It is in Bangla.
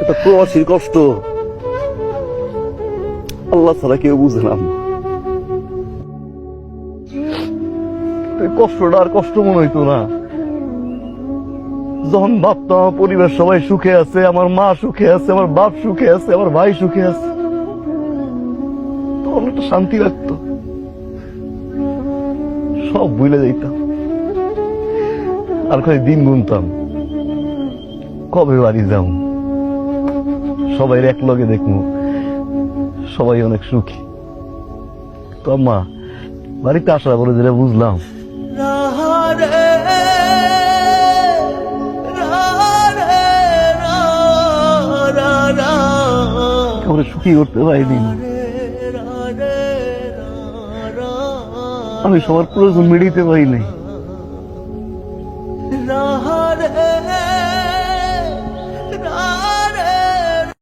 এটা প্রবাসীর কষ্ট আল্লাহ ছাড়া কেউ বুঝে না। এই কষ্টটা আর কষ্ট মনে হইতো না যখন ভাবতাম আমার পরিবার সবাই সুখে আছে, আমার মা সুখে আছে, আমার বাপ সুখে আছে, আমার ভাই সুখে আছে, তখন একটা শান্তি লাগতো। সব ভুলে যাইতাম আর খালি দিন গুনতাম কবে বাড়ি যাও, সবাই এক লগে দেখবো, সবাই অনেক সুখী। তো মা বাড়িতে আসার পরে যেটা বুঝলাম আমরা সুখী করতে পারিনি। আমি সবার প্রয়োজন মেটাইতে পারি নাই।